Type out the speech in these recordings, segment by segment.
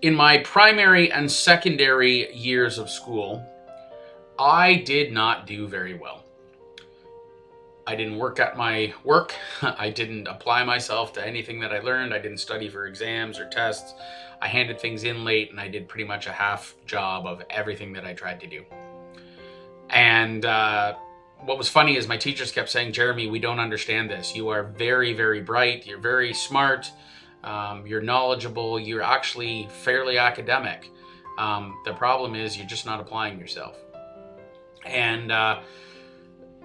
In my primary and secondary years of school, I did not do very well. I didn't work at my work. I didn't apply myself to anything that I learned. I didn't study for exams or tests. I handed things in late, and I did pretty much a half job of everything that I tried to do. And what was funny is my teachers kept saying, Jeremy, we don't understand this. You are very, very bright. You're very smart. You're knowledgeable. You're actually fairly academic. The problem is you're just not applying yourself. And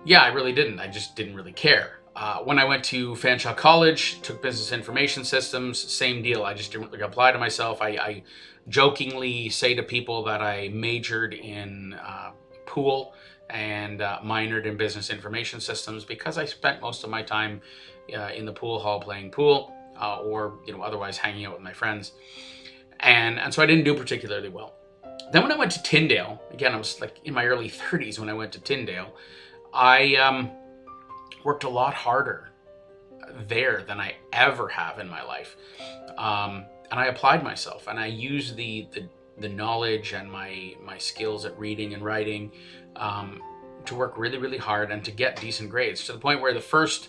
yeah, I really didn't. I just didn't really care. When I went to Fanshawe College, took business information systems, same deal. I just didn't really apply to myself. I jokingly say to people that I majored in pool and minored in business information systems because I spent most of my time in the pool hall playing pool or otherwise hanging out with my friends. And so I didn't do particularly well. Then when I went to Tyndale, again, I was like in my early 30s when I went to Tyndale, I worked a lot harder there than I ever have in my life. And I applied myself, and I used the knowledge and my skills at reading and writing to work really, really hard and to get decent grades, to the point where the first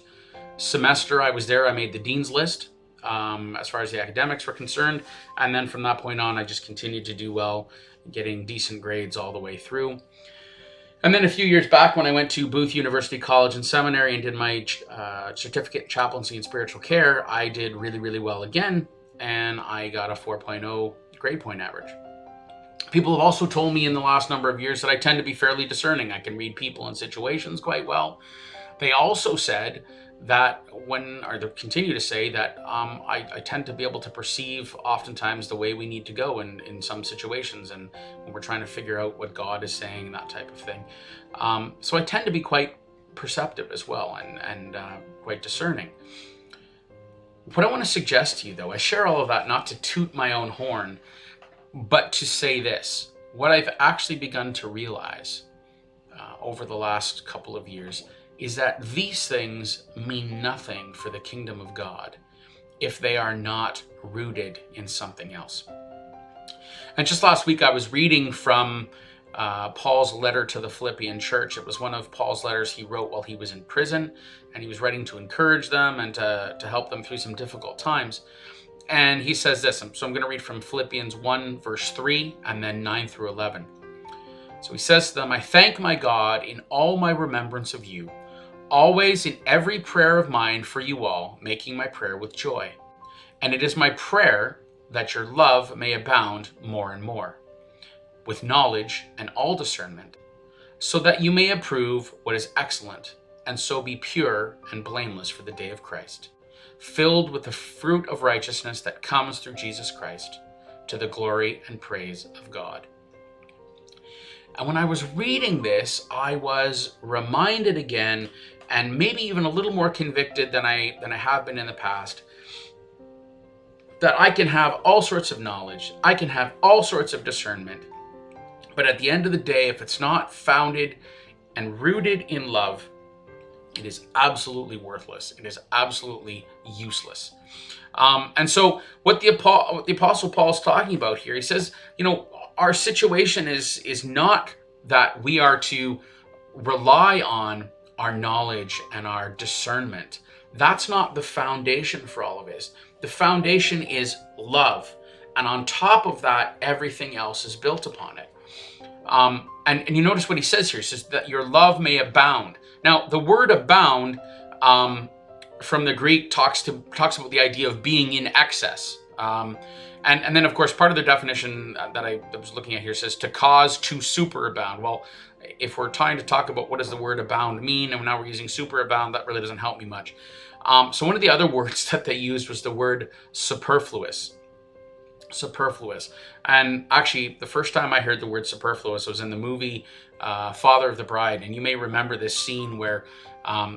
semester I was there, I made the dean's list as far as the academics were concerned. And then from that point on, I just continued to do well, getting decent grades all the way through. And then a few years back, when I went to Booth University College and Seminary and did my certificate in chaplaincy and spiritual care, I did really, really well again, and I got a 4.0 grade point average. People have also told me in the last number of years that I tend to be fairly discerning. I can read people and situations quite well. They also said that they continue to say that I tend to be able to perceive oftentimes the way we need to go in some situations, and when we're trying to figure out what God is saying, that type of thing. So I tend to be quite perceptive as well, and quite discerning. What I want to suggest to you, though, I share all of that not to toot my own horn, but to say this. What I've actually begun to realize over the last couple of years is that these things mean nothing for the kingdom of God if they are not rooted in something else. And just last week I was reading from Paul's letter to the Philippian church. It was one of Paul's letters he wrote while he was in prison, and he was writing to encourage them and to help them through some difficult times. And he says this, so I'm going to read from Philippians 1 verse 3 and then 9 through 11. So he says to them, I thank my God in all my remembrance of you, always in every prayer of mine for you all, making my prayer with joy. And it is my prayer that your love may abound more and more, with knowledge and all discernment, so that you may approve what is excellent, and so be pure and blameless for the day of Christ, filled with the fruit of righteousness that comes through Jesus Christ, to the glory and praise of God. And when I was reading this, I was reminded again, and maybe even a little more convicted than I have been in the past, that I can have all sorts of knowledge, I can have all sorts of discernment, but at the end of the day, if it's not founded and rooted in love, it is absolutely worthless. It is absolutely useless. And so what the Apostle Paul is talking about here, he says, our situation is not that we are to rely on our knowledge and our discernment. That's not the foundation for all of this. The foundation is love. And on top of that, everything else is built upon it. And you notice what he says here. He says that your love may abound. Now, the word abound from the Greek talks about the idea of being in excess. And then, of course, part of the definition that I was looking at here says to cause to superabound. Well, if we're trying to talk about what does the word abound mean, and now we're using superabound, that really doesn't help me much. So one of the other words that they used was the word superfluous. Superfluous. And actually, the first time I heard the word superfluous was in the movie Father of the Bride. And you may remember this scene where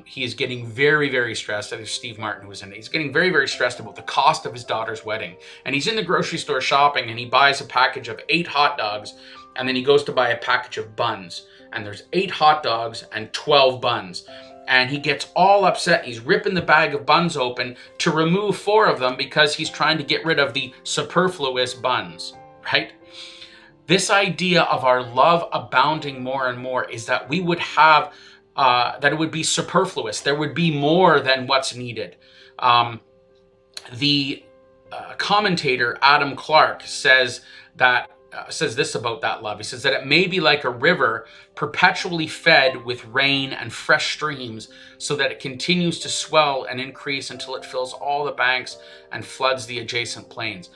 he is getting very, very stressed. I think Steve Martin was in it. He's getting very, very stressed about the cost of his daughter's wedding. And he's in the grocery store shopping, and he buys a package of 8 hot dogs, and then he goes to buy a package of buns. And there's 8 hot dogs and 12 buns. And he gets all upset. He's ripping the bag of buns open to remove 4 of them because he's trying to get rid of the superfluous buns. right? This idea of our love abounding more and more is that we would have, that it would be superfluous. There would be more than what's needed. The commentator Adam Clark says this about that love. He says that it may be like a river perpetually fed with rain and fresh streams, so that it continues to swell and increase until it fills all the banks and floods the adjacent plains.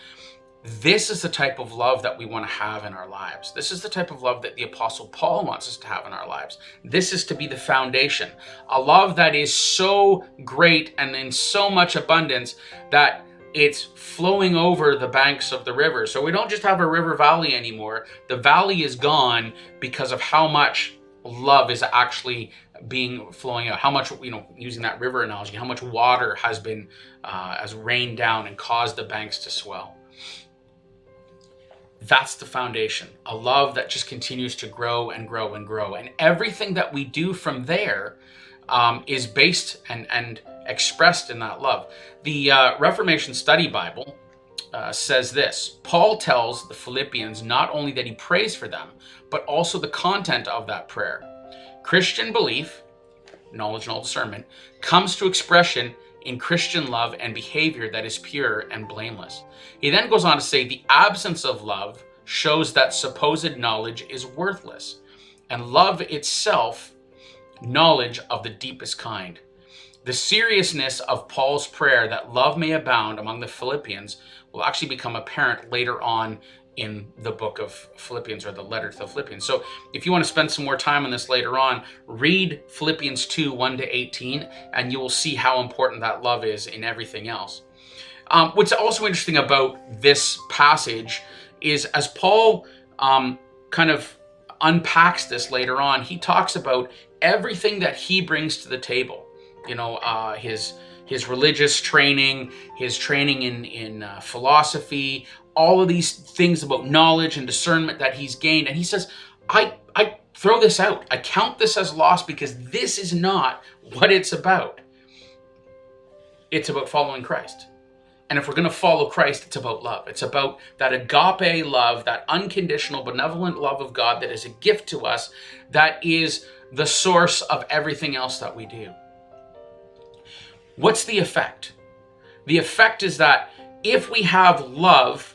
This is the type of love that we want to have in our lives. This is the type of love that the Apostle Paul wants us to have in our lives. This is to be the foundation. A love that is so great and in so much abundance that it's flowing over the banks of the river. So we don't just have a river valley anymore. The valley is gone because of how much love is actually being flowing out. How much, using that river analogy, how much water has been, has rained down and caused the banks to swell. That's the foundation, a love that just continues to grow and grow and grow. And everything that we do from there is based and expressed in that love. The Reformation Study Bible says this: Paul tells the Philippians not only that he prays for them, but also the content of that prayer. Christian belief, knowledge and all discernment, comes to expression in Christian love and behavior that is pure and blameless. He then goes on to say the absence of love shows that supposed knowledge is worthless, and love itself, knowledge of the deepest kind. The seriousness of Paul's prayer that love may abound among the Philippians will actually become apparent later on in the book of Philippians, or the letter to the Philippians. So if you want to spend some more time on this later on, read Philippians 2, 1-18, and you will see how important that love is in everything else. What's also interesting about this passage is, as Paul kind of unpacks this later on, he talks about everything that he brings to the table. His religious training, his training in philosophy, all of these things about knowledge and discernment that he's gained. And he says, I throw this out. I count this as loss because this is not what it's about. It's about following Christ. And if we're going to follow Christ, it's about love. It's about that agape love, that unconditional, benevolent love of God that is a gift to us, that is the source of everything else that we do. What's the effect? The effect is that if we have love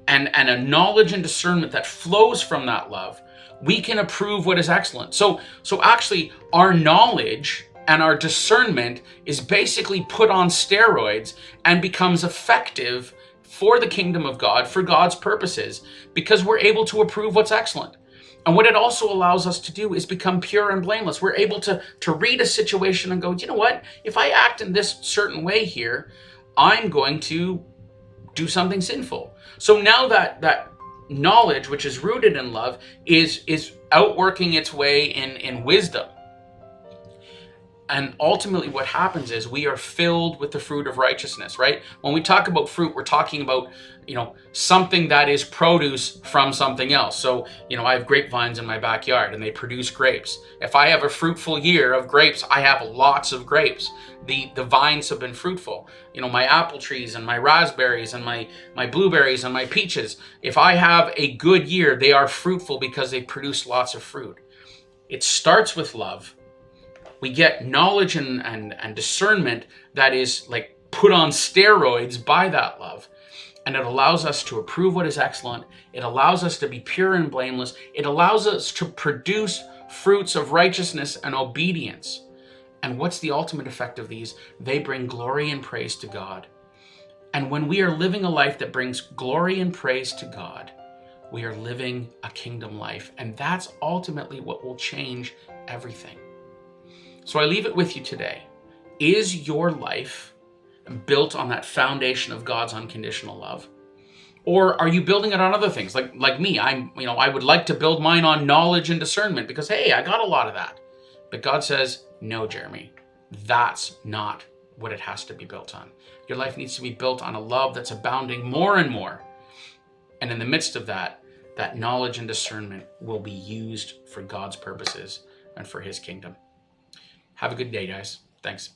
and a knowledge and discernment that flows from that love, we can approve what is excellent. So actually, our knowledge and our discernment is basically put on steroids and becomes effective for the kingdom of God, for God's purposes, because we're able to approve what's excellent. And what it also allows us to do is become pure and blameless. We're able to read a situation and go, you know what? If I act in this certain way here, I'm going to do something sinful. So now that knowledge, which is rooted in love, is outworking its way in wisdom. And ultimately what happens is we are filled with the fruit of righteousness, right? When we talk about fruit, we're talking about, something that is produce from something else. So, I have grapevines in my backyard and they produce grapes. If I have a fruitful year of grapes, I have lots of grapes. The vines have been fruitful. My apple trees and my raspberries and my blueberries and my peaches, if I have a good year, they are fruitful because they produce lots of fruit. It starts with love. We get knowledge and discernment that is like put on steroids by that love. And it allows us to approve what is excellent. It allows us to be pure and blameless. It allows us to produce fruits of righteousness and obedience. And what's the ultimate effect of these? They bring glory and praise to God. And when we are living a life that brings glory and praise to God, we are living a kingdom life. And that's ultimately what will change everything. So I leave it with you today. Is your life built on that foundation of God's unconditional love? Or are you building it on other things? Like me, I would like to build mine on knowledge and discernment because, hey, I got a lot of that. But God says, no, Jeremy, that's not what it has to be built on. Your life needs to be built on a love that's abounding more and more. And in the midst of that, that knowledge and discernment will be used for God's purposes and for his kingdom. Have a good day, guys. Thanks.